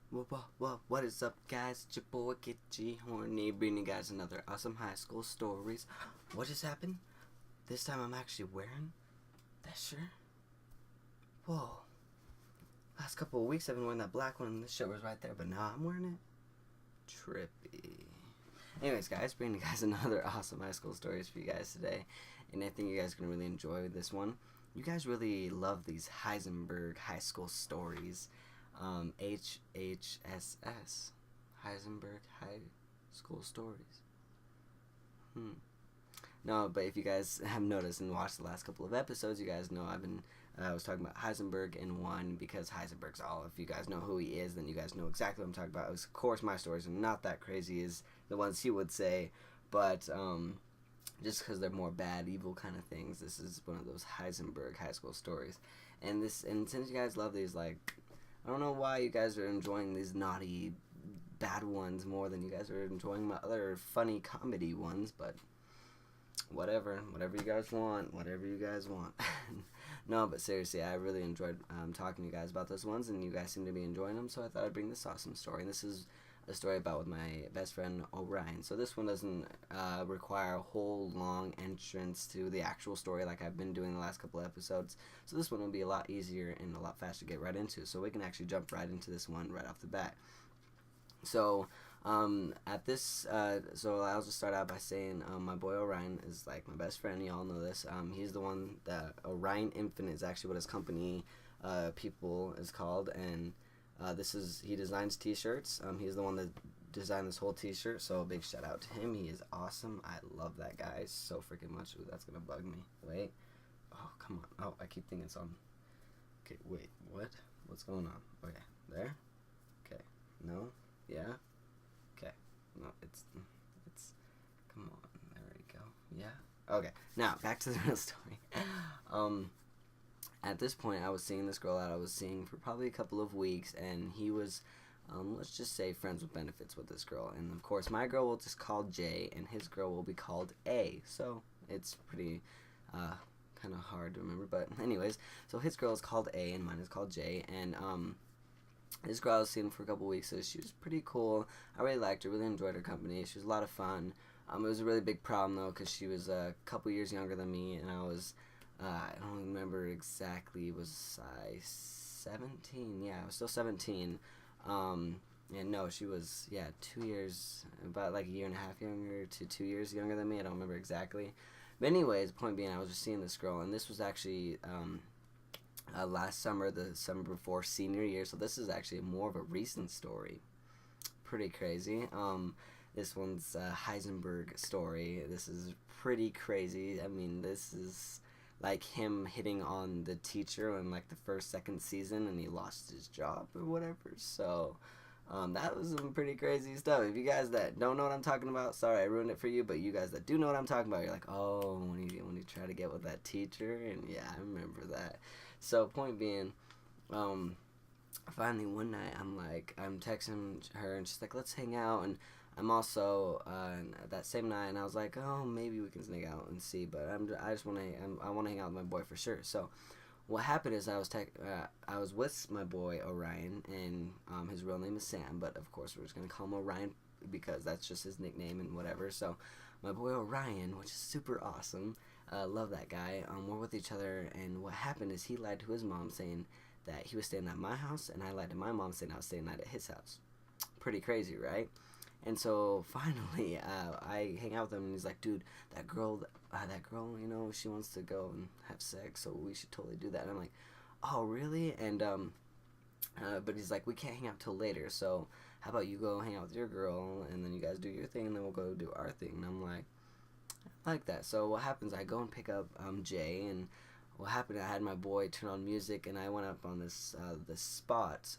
What is up, guys? It's your boy Gage, Horne, bringing you guys another awesome high school stories. What just happened? This time I'm actually wearing that shirt. Whoa. Last couple of weeks I've been wearing that black one and this shirt was right there, but now I'm wearing it. Trippy. Anyways, guys, bringing you guys another awesome high school stories for you guys today. And I think you guys are going to really enjoy this one. You guys really love these Heisenberg high school stories. HHSS. Heisenberg High School Stories. No, but if you guys have noticed and watched the last couple of episodes, you guys know I was talking about Heisenberg in one because Heisenberg's all. If you guys know who he is, then you guys know exactly what I'm talking about. Of course, my stories are not that crazy as the ones he would say, but just because they're more bad, evil kind of things, this is one of those Heisenberg high school stories. And since you guys love these, like, I don't know why you guys are enjoying these naughty, bad ones more than you guys are enjoying my other funny comedy ones, but whatever you guys want. No, but seriously, I really enjoyed talking to you guys about those ones, and you guys seem to be enjoying them, so I thought I'd bring this awesome story. And this is a story about with my best friend Orion. So this one doesn't require a whole long entrance to the actual story like I've been doing the last couple of episodes. So this one will be a lot easier and a lot faster to get right into. So we can actually jump right into this one right off the bat. So so I'll just start out by saying my boy Orion is like my best friend. Y'all know this. He's the one that Orion Infinite is actually what his company people is called, and he designs t-shirts. He's the one that designed this whole t-shirt, so a big shout out to him. He is awesome. I love that guy so freaking much. Ooh, that's gonna bug me. Wait. Oh, come on. Oh, I keep thinking something. Okay, wait. What? What's going on? Okay, there. Okay. No. Yeah. Okay. No, it's. Come on. There we go. Yeah. Okay. Now back to the real story. At this point, I was seeing this girl that I was seeing for probably a couple of weeks, and he was, let's just say, friends with benefits with this girl. And of course, my girl will just call J, and his girl will be called A. So it's pretty, kind of hard to remember. But anyways, so his girl is called A, and mine is called J. And this girl I was seeing for a couple of weeks, so she was pretty cool. I really liked her, really enjoyed her company. She was a lot of fun. It was a really big problem though, because she was a couple years younger than me, and I was. I don't remember exactly. Was I 17? Yeah, I was still 17. And no, she was 2 years, about like a year and a half younger to 2 years younger than me. I don't remember exactly. But anyways, point being, I was just seeing this girl, and this was actually last summer, the summer before senior year. So this is actually more of a recent story. Pretty crazy. This one's a Heisenberg story. This is pretty crazy. I mean, this is like him hitting on the teacher in like the second season, and he lost his job or whatever. So that was some pretty crazy stuff. If you guys that don't know what I'm talking about, sorry I ruined it for you, but you guys that do know what I'm talking about, you're like, oh, when he tried to get with that teacher, and yeah, I remember that. So point being, finally one night I'm texting her, and she's like, let's hang out. And I'm also that same night, and I was like, oh, maybe we can sneak out and see, but I want to hang out with my boy for sure. So what happened is I was with my boy Orion, and his real name is Sam, but of course we're just gonna call him Orion because that's just his nickname and whatever. So my boy Orion, which is super awesome, love that guy. We're with each other, and what happened is he lied to his mom saying that he was staying at my house, and I lied to my mom saying I was staying at his house. Pretty crazy, right? And so finally, I hang out with him, and he's like, "Dude, that girl, you know, she wants to go and have sex, so we should totally do that." And I'm like, "Oh, really?" And but he's like, "We can't hang out till later, so how about you go hang out with your girl, and then you guys do your thing, and then we'll go do our thing." And I'm like, "I like that." So what happens? I go and pick up Jay, and what happened? I had my boy turn on music, and I went up on this spot.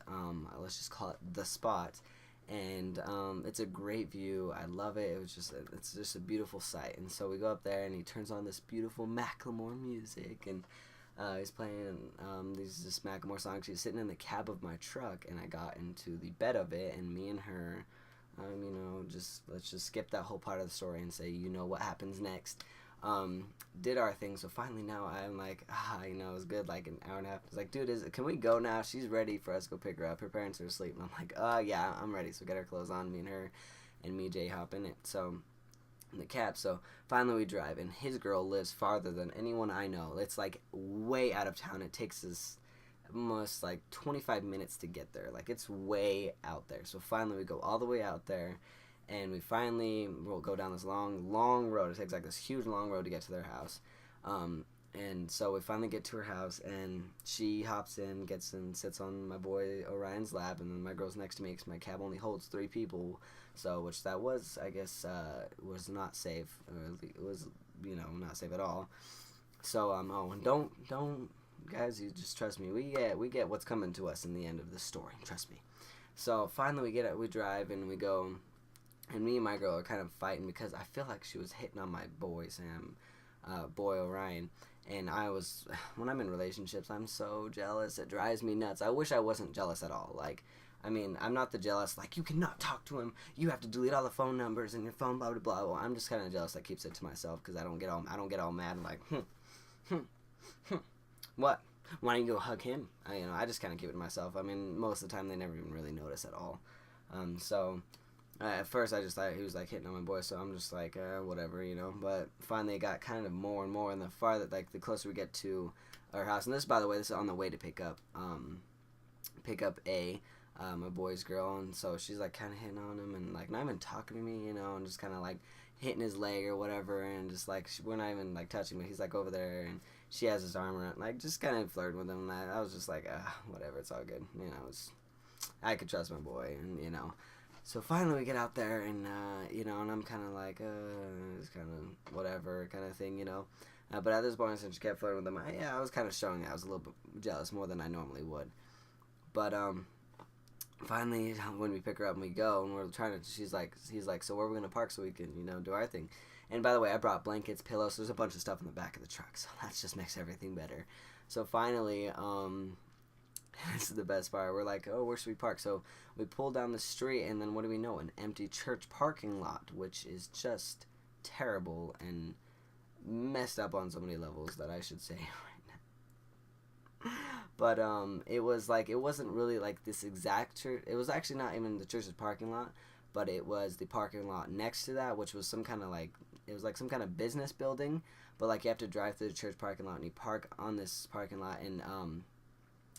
Let's just call it the spot. And it's a great view. I love it. It's just a beautiful sight. And so we go up there, and he turns on this beautiful Macklemore music, and he's playing this Macklemore songs. She's sitting in the cab of my truck, and I got into the bed of it, and me and her, let's just skip that whole part of the story and say, you know what happens next. Did our thing. So finally now I'm like, it was good, like an hour and a half. It's like, dude, can we go now? She's ready for us to go pick her up. Her parents are asleep. And I'm like, yeah, I'm ready. So we get our clothes on, me and her, and me, Jay, hop in it. So in the cab. So finally we drive, and his girl lives farther than anyone I know. It's like way out of town. It takes us almost like 25 minutes to get there. Like, it's way out there. So finally we go all the way out there, and we'll go down this long road. It takes like this huge long road to get to their house. And so we finally get to her house, and she hops in, gets in, sits on my boy Orion's lap, and then my girl's next to me because my cab only holds 3 people. So, which that was, I guess, was not safe. It was, not safe at all. So, and don't, guys, you just trust me. We get what's coming to us in the end of the story. Trust me. So finally we drive and we go, and me and my girl are kind of fighting because I feel like she was hitting on my boy boy Orion. And when I'm in relationships, I'm so jealous. It drives me nuts. I wish I wasn't jealous at all. Like, I mean, I'm not the jealous, like, you cannot talk to him. You have to delete all the phone numbers in your phone, blah, blah, blah. Well, I'm just kind of jealous that keeps it to myself because I don't get all mad and like, what? Why don't you go hug him? I just kind of keep it to myself. I mean, most of the time they never even really notice at all. At first I just thought he was like hitting on my boy, so I'm just like, whatever, But finally it got kind of more and more, and the farther, like, the closer we get to our house, and this, by the way, this is on the way to pick up my boy's girl, and so she's like kind of hitting on him and like not even talking to me, and just kind of like hitting his leg or whatever, and just like we're not even like touching me. He's like over there, and she has his arm around, like just kind of flirting with him. And I was just like, whatever, it's all good, I could trust my boy, and So finally we get out there, and and I'm kind of like, it's kind of whatever kind of thing, But at this point, since she kept flirting with him, I was kind of showing I was a little bit jealous, more than I normally would. But finally, when we pick her up and we go, and we're trying to, he's like, so where are we gonna park so we can, do our thing? And by the way, I brought blankets, pillows. So there's a bunch of stuff in the back of the truck, so that just makes everything better. So finally, this is the best part. We're like, oh, where should we park? So we pull down the street, and then what do we know? An empty church parking lot, which is just terrible and messed up on so many levels that I should say right now. But it was like, it wasn't really like this exact church. It was actually not even the church's parking lot, but it was the parking lot next to that, which was some kind of like, it was like some kind of business building, but like you have to drive through the church parking lot, and you park on this parking lot, and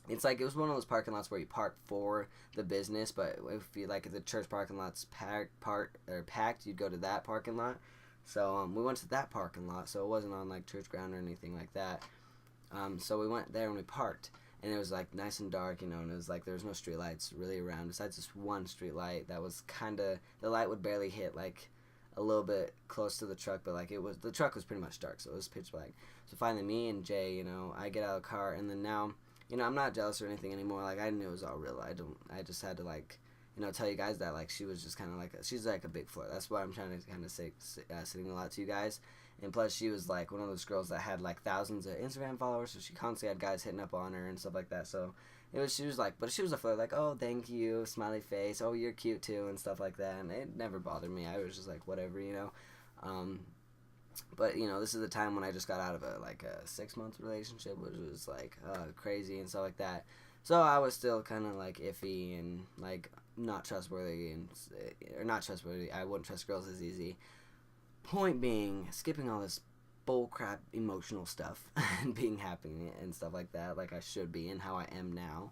it's like, it was one of those parking lots where you park for the business, but if you like, if the church parking lot's packed, you'd go to that parking lot. So we went to that parking lot, so it wasn't on like church ground or anything like that. So we went there and we parked, and it was like nice and dark, and it was like there was no street lights really around besides this one street light that was kind of, the light would barely hit like a little bit close to the truck, but like the truck was pretty much dark, so it was pitch black. So finally me and Jay, I get out of the car, and then now, I'm not jealous or anything anymore. Like, I knew it was all real. I just had to like, tell you guys that like she was just kind of like, she's like a big flirt. That's why I'm trying to kind of say, sitting a lot to you guys. And plus, she was like one of those girls that had like thousands of Instagram followers, so she constantly had guys hitting up on her and stuff like that. So she was like, but she was a flirt, like, oh, thank you, smiley face, oh, you're cute too, and stuff like that. And it never bothered me. I was just like, whatever, But this is the time when I just got out of a 6-month relationship, which was like crazy and stuff like that. So I was still kind of like iffy and like not trustworthy, or not trustworthy. I wouldn't trust girls as easy. Point being, skipping all this bullcrap emotional stuff and being happy and stuff like that, like I should be and how I am now.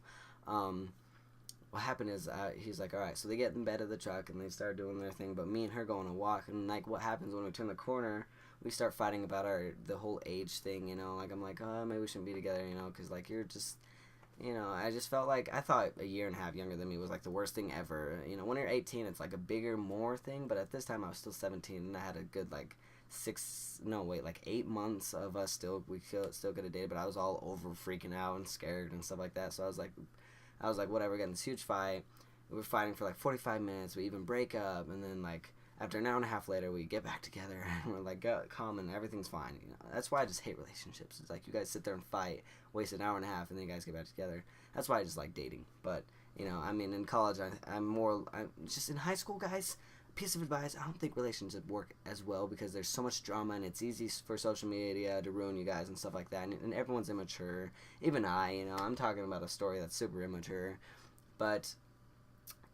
What happened is he's like, all right, so they get in bed of the truck and they start doing their thing, but me and her go on a walk, and like what happens when we turn the corner, we start fighting about the whole age thing, like I'm like, oh, maybe we shouldn't be together, because like you're just, I just felt like, I thought a year and a half younger than me was like the worst thing ever. When you're 18, it's like a bigger, more thing, but at this time I was still 17, and I had a good like 8 months of us still could have dated, but I was all over freaking out and scared and stuff like that. So I was like, whatever, getting this huge fight. We were fighting for like 45 minutes. We even break up, and then like after an hour and a half later, we get back together, and we're like calm, and everything's fine. That's why I just hate relationships. It's like you guys sit there and fight, waste an hour and a half, and then you guys get back together. That's why I just like dating. But I mean, in college, I'm just in high school, guys. piece of advice, I don't think relationships work as well because there's so much drama and it's easy for social media to ruin you guys and stuff like that. And everyone's immature. Even I'm talking about a story that's super immature. But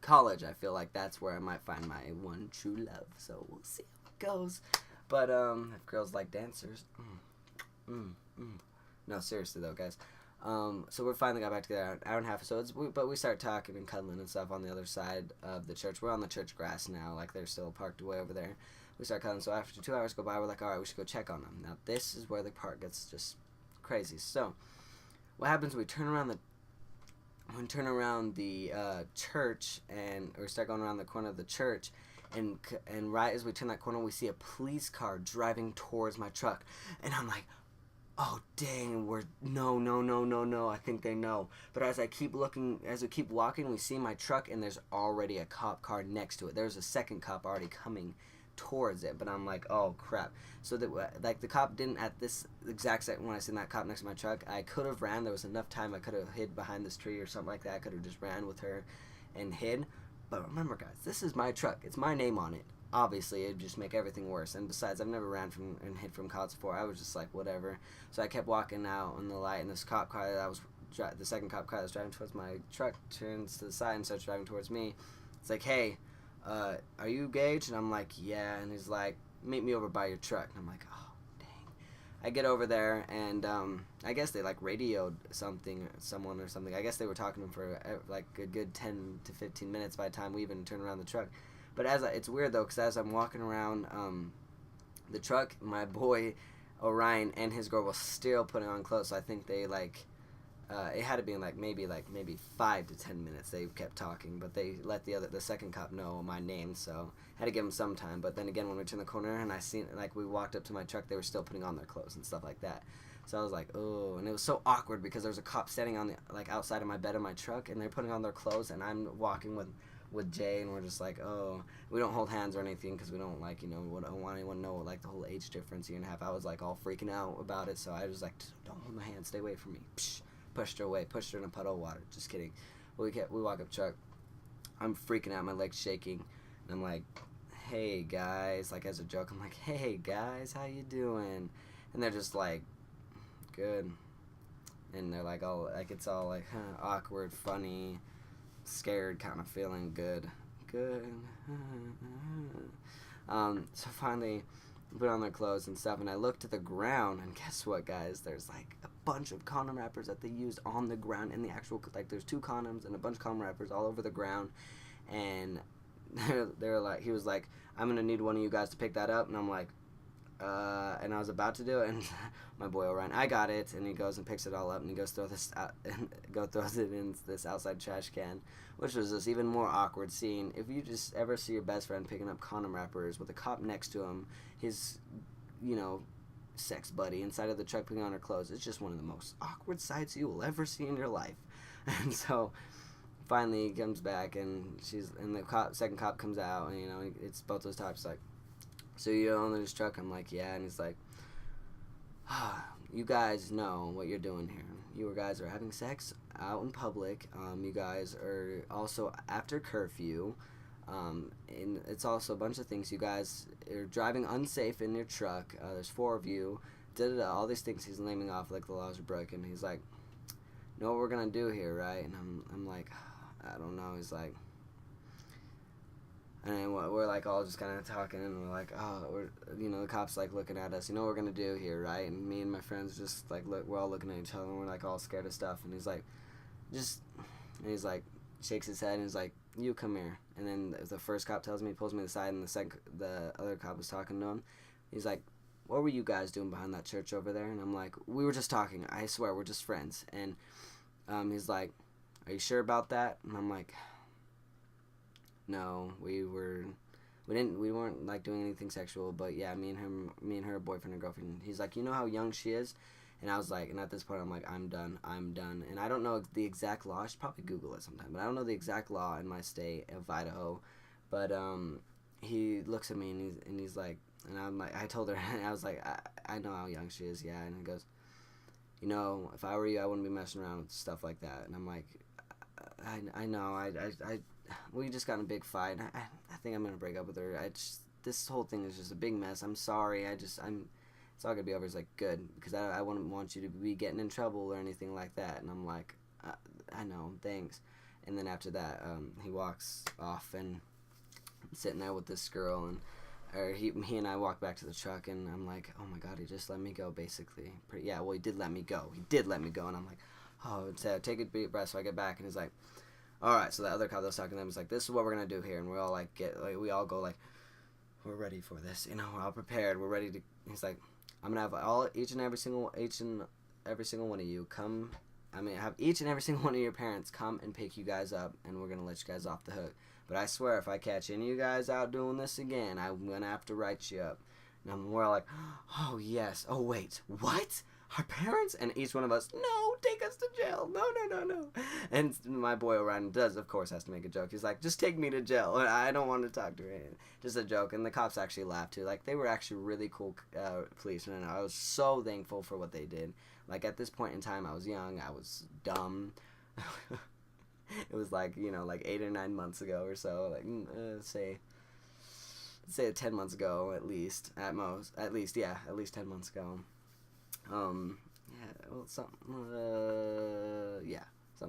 college, I feel like that's where I might find my one true love. So we'll see how it goes. But if girls like dancers, no, seriously though, guys. So we finally got back together an hour and a half. So but we start talking and cuddling and stuff on the other side of the church. We're on the church grass now, like they're still parked away over there. We start cuddling. So after 2 hours go by, we're like, all right, we should go check on them. Now this is where the part gets just crazy. So what happens? We turn around the church, and we start going around the corner of the church. And right as we turn that corner, we see a police car driving towards my truck, and I'm like, oh dang, no, I think they know. But as we keep walking, we see my truck, and there's already a cop car next to it. There's a second cop already coming towards it, but I'm like, oh crap. So that the cop didn't at this exact second when I seen that cop next to my truck, I could have ran. There was enough time I could have hid behind this tree or something like that. I could have just ran with her and hid. But remember, guys, this is my truck. It's my name on it. Obviously, it'd just make everything worse. And besides, I've never ran from and hid from cops before. I was just like, whatever. So I kept walking out on the light, and this cop car the second cop car that was driving towards my truck turns to the side and starts driving towards me. It's like, hey, are you Gage? And I'm like, yeah. And he's like, meet me over by your truck. And I'm like, oh, dang. I get over there, and I guess they like radioed someone or something. I guess they were talking to him for like a good 10 to 15 minutes by the time we even turned around the truck. But it's weird though, because as I'm walking around the truck, my boy Orion and his girl were still putting on clothes. So I think they it had to be in maybe 5 to 10 minutes. They kept talking, but they let the second cop know my name, so I had to give him some time. But then again, when we turned the corner and we walked up to my truck, they were still putting on their clothes and stuff like that. So I was like, oh, and it was so awkward because there was a cop standing on the outside of my bed of my truck, and they're putting on their clothes, and I'm walking with Jay, and we're just like, oh, we don't hold hands or anything because we don't we don't want anyone to know the whole age difference, year and a half. I was like all freaking out about it, so I was like, don't hold my hand, stay away from me. Psh, pushed her away, pushed her in a puddle of water. Just kidding. We walk up truck. I'm freaking out, my legs shaking, and I'm like, hey guys, as a joke, I'm like, hey guys, how you doing? And they're just like, good. And they're like all it's all awkward, funny, scared kind of feeling. Good. So finally put on their clothes and stuff, and I looked to the ground, and guess what, guys? There's a bunch of condom wrappers that they used on the ground in the actual there's 2 condoms and a bunch of condom wrappers all over the ground, and they're like, he was like, I'm gonna need one of you guys to pick that up, and I'm like, and I was about to do it, and my boy Orion, I got it, and he goes and picks it all up, and he goes throws it in this outside trash can, which was this even more awkward scene. If you just ever see your best friend picking up condom wrappers with a cop next to him, his, sex buddy inside of the truck putting on her clothes, it's just one of the most awkward sights you will ever see in your life. And so finally he comes back, and the second cop comes out, and it's both those types like, so you own this truck? I'm like, yeah. And he's like, you guys know what you're doing here. You guys are having sex out in public. You guys are also after curfew. And it's also a bunch of things. You guys are driving unsafe in your truck. There's 4 of you. All these things he's naming off like the laws are broken. He's like, know what we're going to do here, right? And I'm like, I don't know. He's like, and we're all just kind of talking, and we're like, oh, the cops looking at us. You know what we're gonna do here, right? And me and my friends just we're all looking at each other, and we're all scared of stuff. And he's like, shakes his head, and he's like, you come here. And then the first cop tells me, he pulls me to the side, and the other cop was talking to him. He's like, what were you guys doing behind that church over there? And I'm like, we were just talking. I swear, we're just friends. And he's like, are you sure about that? And I'm like, no, we weren't doing anything sexual, but yeah, me and her boyfriend and girlfriend. He's like, you know how young she is? And I was like, and at this point I'm like, I'm done. And I don't know the exact law. I should probably Google it sometime, but I don't know the exact law in my state of Idaho. But he looks at me, and he's like, and I'm like, I told her, and I was like, I know how young she is, yeah. And he goes, if I were you, I wouldn't be messing around with stuff like that. And I'm like, I know. We just got in a big fight. I think I'm gonna break up with her. This whole thing is just a big mess. I'm sorry. It's all gonna be over. It's like, good, because I wouldn't want you to be getting in trouble or anything like that. And I'm like, I know, thanks. And then after that, he walks off, and I'm sitting there with this girl, and he and I walk back to the truck, and I'm like, oh my god, he just let me go, basically. Yeah, well, he did let me go. And I'm like, oh, so take a deep breath. So I get back, and he's like, all right. So the other cop that was talking to them was like, this is what we're gonna do here, and we all we all go like, we're ready for this, we're all prepared, we're ready to. He's like, I'm gonna have each and every single one of you come. Have each and every single one of your parents come and pick you guys up, and we're gonna let you guys off the hook. But I swear, if I catch any of you guys out doing this again, I'm gonna have to write you up. And we're all like, oh yes, oh wait, what? Our parents? And each one of us, no, take us to jail. No. And my boy Orion of course, has to make a joke. He's like, just take me to jail. I don't want to talk to her. Just a joke. And the cops actually laughed too. Like, they were actually really cool policemen. And I was so thankful for what they did. Like, at this point in time, I was young. I was dumb. It was like, like 8 or 9 months ago or so. Like, say 10 months ago at least. At least 10 months ago. Something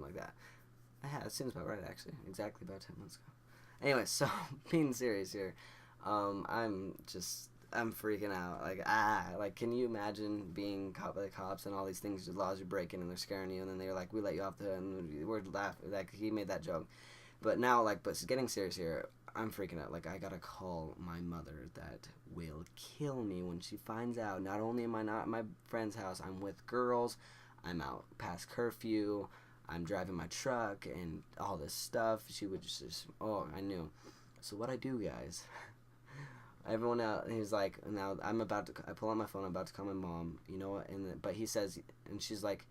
like that. It seems about right, actually. Exactly about 10 months ago. Anyway, so, being serious here, I'm freaking out. Like, can you imagine being caught by the cops and all these things, the laws you're breaking, and they're scaring you, and then they're like, we let you off and we're laughing, like, he made that joke. But now, but getting serious here, I'm freaking out. Like, I gotta call my mother that will kill me when she finds out. Not only am I not at my friend's house, I'm with girls, I'm out past curfew, I'm driving my truck, and all this stuff. She would just I knew. So what I do, guys, everyone else, he's like, now I pull out my phone, I'm about to call my mom, but he says, and she's like,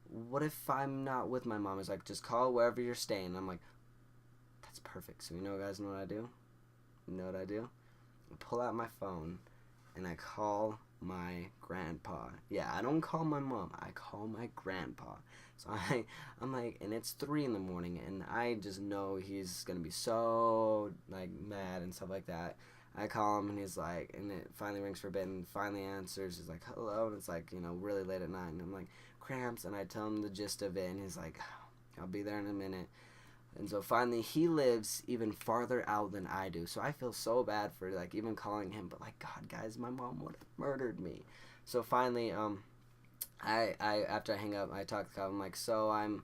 what if I'm not with my mom? He's like, just call wherever you're staying. I'm like, that's perfect. So guys know what I do? I pull out my phone, and I call my grandpa. Yeah, I don't call my mom, I call my grandpa. So I'm like, and it's 3 a.m, and I just know he's gonna be so, like, mad and stuff like that. I call him, and he's like, and it finally rings for a bit, and finally answers. He's like, hello, and it's like, really late at night, and I'm like, cramps, and I tell him the gist of it, and he's like, I'll be there in a minute. And so finally, he lives even farther out than I do. So I feel so bad for, like, even calling him. But, like, God, guys, my mom would have murdered me. So finally, I after I hang up, I talk to the cop. I'm like, so I'm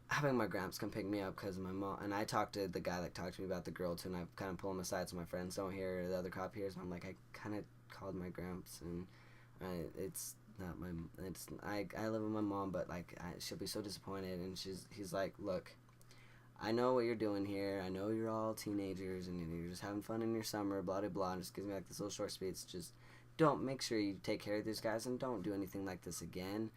having my gramps come pick me up because of my mom. And I talked to the guy that talked to me about the girl, too. And I kind of pull him aside so my friends don't hear, the other cop hears. And I'm like, I kind of called my gramps. And it's not my... I live with my mom, but, like, she'll be so disappointed. And he's like, look... I know what you're doing here. I know you're all teenagers and you're just having fun in your summer, blah, blah, blah. And just gives me, like, this little short speech. Just make sure you take care of these guys and don't do anything like this again.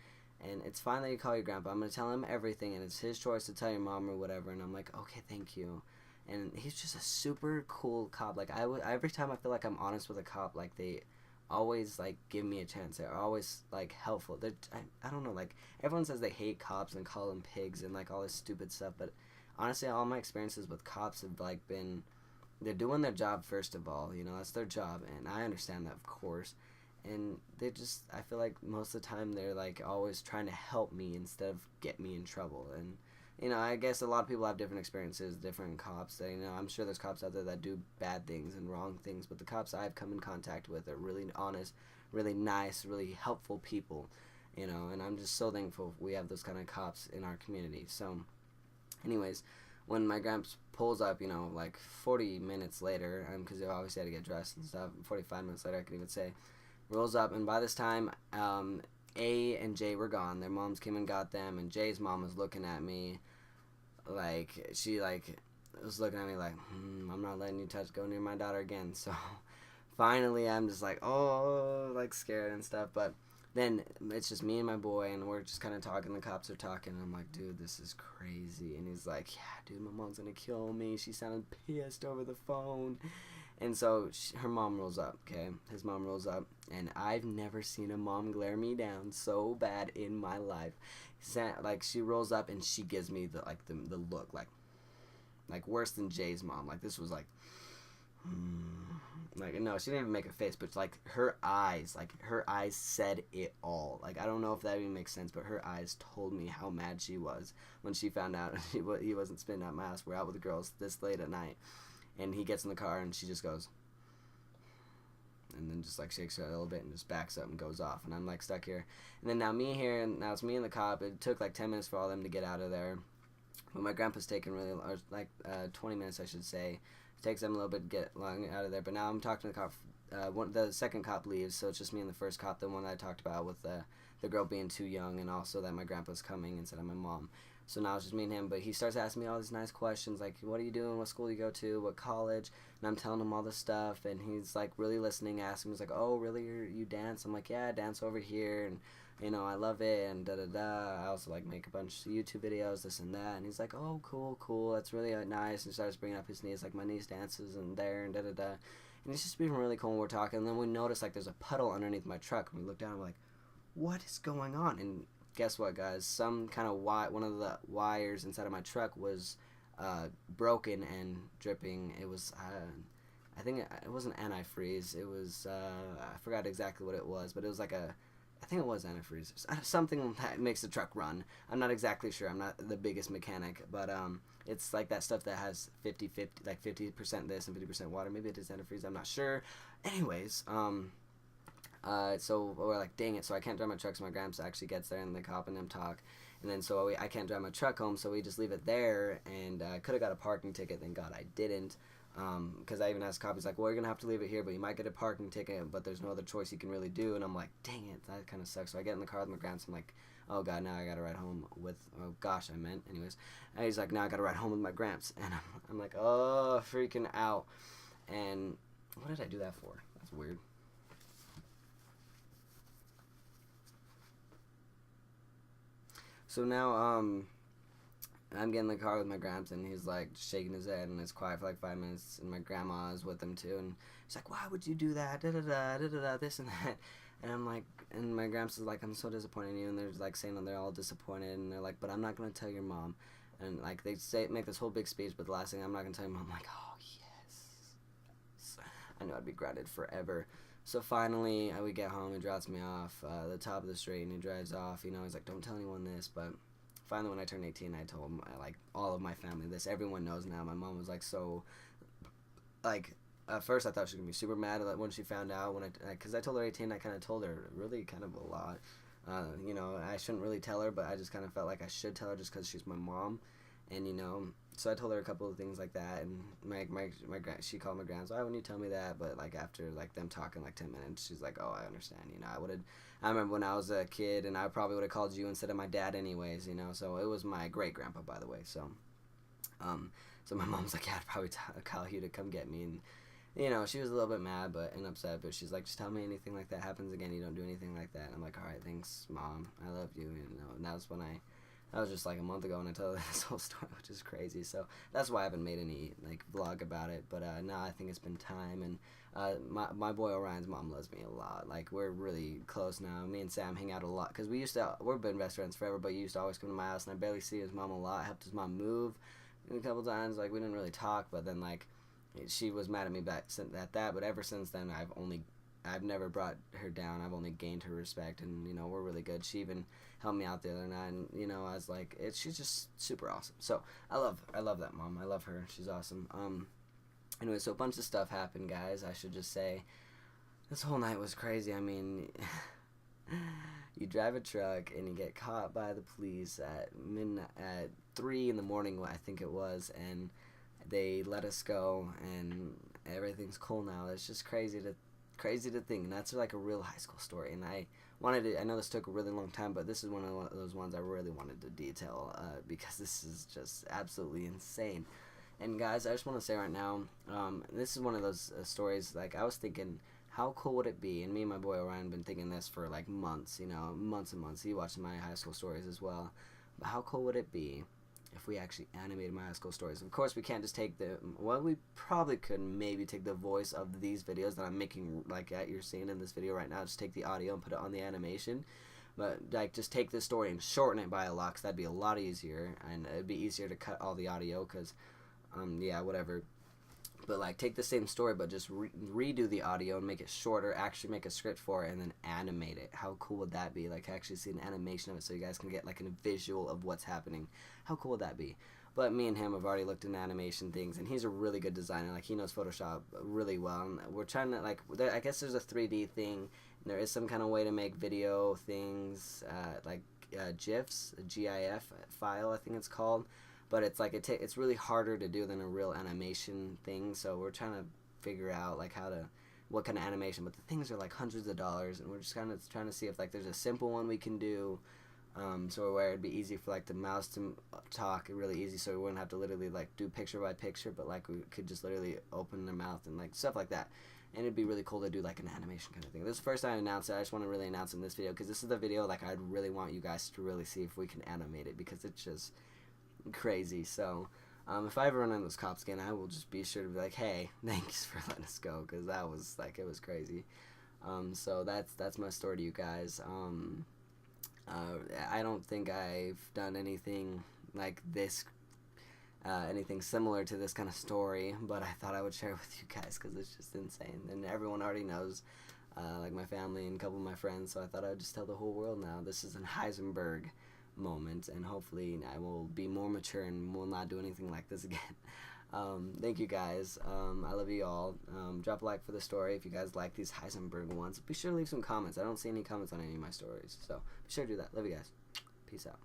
And it's fine that you call your grandpa. I'm going to tell him everything, and it's his choice to tell your mom or whatever. And I'm like, okay, thank you. And he's just a super cool cop. Like, every time I feel like I'm honest with a cop, like, they always, like, give me a chance. They're always, like, helpful. I don't know, like, everyone says they hate cops and call them pigs and, like, all this stupid stuff, but... honestly, all my experiences with cops have, like, been, they're doing their job first of all, that's their job, and I understand that, of course, and I feel like most of the time they're, like, always trying to help me instead of get me in trouble, and, I guess a lot of people have different experiences, different cops, I'm sure there's cops out there that do bad things and wrong things, but the cops I've come in contact with are really honest, really nice, really helpful people, and I'm just so thankful we have those kind of cops in our community, so... Anyways, when my gramps pulls up, like 40 minutes later, because obviously I had to get dressed and stuff, 45 minutes later I can even say, rolls up, and by this time, A and J were gone. Their moms came and got them, and Jay's mom was looking at me, like, she, like, was looking at me like, I'm not letting you go near my daughter again, so finally I'm just like, oh, like, scared and stuff, but... then it's just me and my boy, and we're just kind of talking. The cops are talking, and I'm like, dude, this is crazy. And he's like, yeah, dude, my mom's gonna kill me. She sounded pissed over the phone. And so her mom rolls up, okay? His mom rolls up, and I've never seen a mom glare me down so bad in my life. Like, she rolls up, and she gives me the look, like worse than Jay's mom. Like, this was like, like, no, she didn't even make a face, but like her eyes said it all. Like, I don't know if that even makes sense, but her eyes told me how mad she was when she found out he wasn't spending at my house. We're out with the girls this late at night. And he gets in the car, and she just goes, and then just like shakes her a little bit and just backs up and goes off. And I'm like stuck here. And then now it's me and the cop. It took like 10 minutes for all of them to get out of there. But my grandpa's taking really, or like 20 minutes, I should say. It takes them a little bit to get long out of there. But now I'm talking to the cop. The second cop leaves, so it's just me and the first cop, the one that I talked about with the girl being too young, and also that my grandpa's coming instead of my mom. So now it's just me and him, but he starts asking me all these nice questions, like, what are you doing, what school do you go to, what college, and I'm telling him all this stuff, and he's, like, really listening, asking me, he's like, oh, really, you dance? I'm like, yeah, I dance over here, and, you know, I love it, and da-da-da. I also, like, make a bunch of YouTube videos, this and that, and he's like, oh, cool, that's really nice, and starts bringing up his niece, like, my niece dances, and there, and da-da-da, and he's just being really cool when we're talking, and then we notice, like, there's a puddle underneath my truck, and we look down, and we're like, what is going on? And guess what, guys? Some kind of one of the wires inside of my truck was broken and dripping. It was, I think it wasn't antifreeze. It was, I forgot exactly what it was, but it was like I think it was antifreeze. Something that makes the truck run. I'm not exactly sure. I'm not the biggest mechanic, but it's like that stuff that has 50-50, like 50% this and 50% water. Maybe it is antifreeze. I'm not sure. Anyways, so we're like, dang it, so I can't drive my truck, so my gramps actually gets there, and the cop and them talk, and then so I can't drive my truck home, so we just leave it there, and I could have got a parking ticket, thank God I didn't, because I even asked the cop, he's like, well, you're going to have to leave it here, but you might get a parking ticket, but there's no other choice you can really do, and I'm like, dang it, that kind of sucks. So I get in the car with my gramps, I'm like, oh God, now I got to ride home with, anyways, and he's like, now I got to ride home with my gramps, and I'm like, oh, freaking out, and what did I do that for? That's weird. So now, I'm getting in the car with my gramps, and he's like shaking his head, and it's quiet for like 5 minutes, and my grandma is with him too, and she's like, why would you do that, da-da-da, this and that, and I'm like, and my gramps is like, I'm so disappointed in you, and they're like saying that they're all disappointed, and they're like, but I'm not going to tell your mom, and like, they make this whole big speech, but the last thing, I'm not going to tell your mom. I'm like, oh yes, I know I'd be grounded forever. So finally, we get home, he drops me off the top of the street, and he drives off, you know, he's like, don't tell anyone this, but finally when I turned 18, I told him, like, all of my family this, everyone knows now. My mom was like, so, like, at first I thought she was going to be super mad when she found out, because I told her 18, I kind of told her really kind of a lot, you know, I shouldn't really tell her, but I just kind of felt like I should tell her just because she's my mom, and, you know, so I told her a couple of things like that, and she called my grandma, why wouldn't you tell me that? But like after like them talking like 10 minutes, she's like, oh, I understand, you know, I remember when I was a kid, and I probably would have called you instead of my dad anyways, you know, so it was my great grandpa, by the way, so my mom's like, yeah, I'd probably call you to come get me, and you know, she was a little bit mad and upset, but she's like, just tell me anything like that happens again, you don't do anything like that, and I'm like, alright, thanks, Mom, I love you, you know, and that was just like a month ago when I told her this whole story, which is crazy. So that's why I haven't made any like vlog about it. But now I think it's been time, and my boy Orion's mom loves me a lot. Like, we're really close now. Me and Sam hang out a lot because we've been best friends forever. But he used to always come to my house, and I barely see his mom a lot. I helped his mom move a couple times. Like, we didn't really talk, but then like she was mad at me back at that. But ever since then, I've never brought her down. I've only gained her respect, and you know, we're really good. She even helped me out the other night, and you know, I was like, she's just super awesome. So I love that mom. I love her. She's awesome. Anyway, so a bunch of stuff happened, guys. I should just say, this whole night was crazy. I mean, you drive a truck and you get caught by the police at midnight, at 3 in the morning, I think it was, and they let us go, and everything's cool now. It's just crazy to think, and that's like a real high school story, and I know this took a really long time, but this is one of those ones I really wanted to detail, because this is just absolutely insane. And guys, I just want to say right now, this is one of those stories, like, I was thinking, how cool would it be, and me and my boy Orion have been thinking this for like months, you know, months and months. He watched my high school stories as well, but how cool would it be if we actually animated my high school stories. Of course, we can't just take we probably could maybe take the voice of these videos that I'm making, like you're seeing in this video right now, just take the audio and put it on the animation. But like, just take this story and shorten it by a lot, 'cause that'd be a lot easier, and it'd be easier to cut all the audio, because, yeah, whatever. But like, take the same story, but just redo the audio and make it shorter. Actually, make a script for it, and then animate it. How cool would that be? Like, actually see an animation of it, so you guys can get like a visual of what's happening. How cool would that be? But me and him have already looked into animation things, and he's a really good designer. Like, he knows Photoshop really well. And we're trying to, like, I guess there's a 3D thing. And there is some kind of way to make video things, like GIFs, a GIF file, I think it's called. But it's like it's really harder to do than a real animation thing. So we're trying to figure out like what kind of animation. But the things are like hundreds of dollars, and we're just kind of trying to see if like there's a simple one we can do. So where it'd be easy for like the mouse to talk, really easy, so we wouldn't have to literally like do picture by picture, but like we could just literally open their mouth and like stuff like that. And it'd be really cool to do like an animation kind of thing. This is the first time I announced it. I just want to really announce in this video, because this is the video like I'd really want you guys to really see if we can animate it, because it's just crazy. So if I ever run into those cops again, I will just be sure to be like, hey, thanks for letting us go, because that was like, it was crazy. So that's my story to you guys. I don't think I've done anything like this, anything similar to this kind of story, but I thought I would share it with you guys, because it's just insane, and everyone already knows, like my family and a couple of my friends, so I thought I would just tell the whole world now. This is an Heisenberg moment, and hopefully I will be more mature and will not do anything like this again. Thank you guys. I love you all. Drop a like for the story if you guys like these Heisenberg ones. Be sure to leave some comments. I don't see any comments on any of my stories, so be sure to do that. Love you guys. Peace out.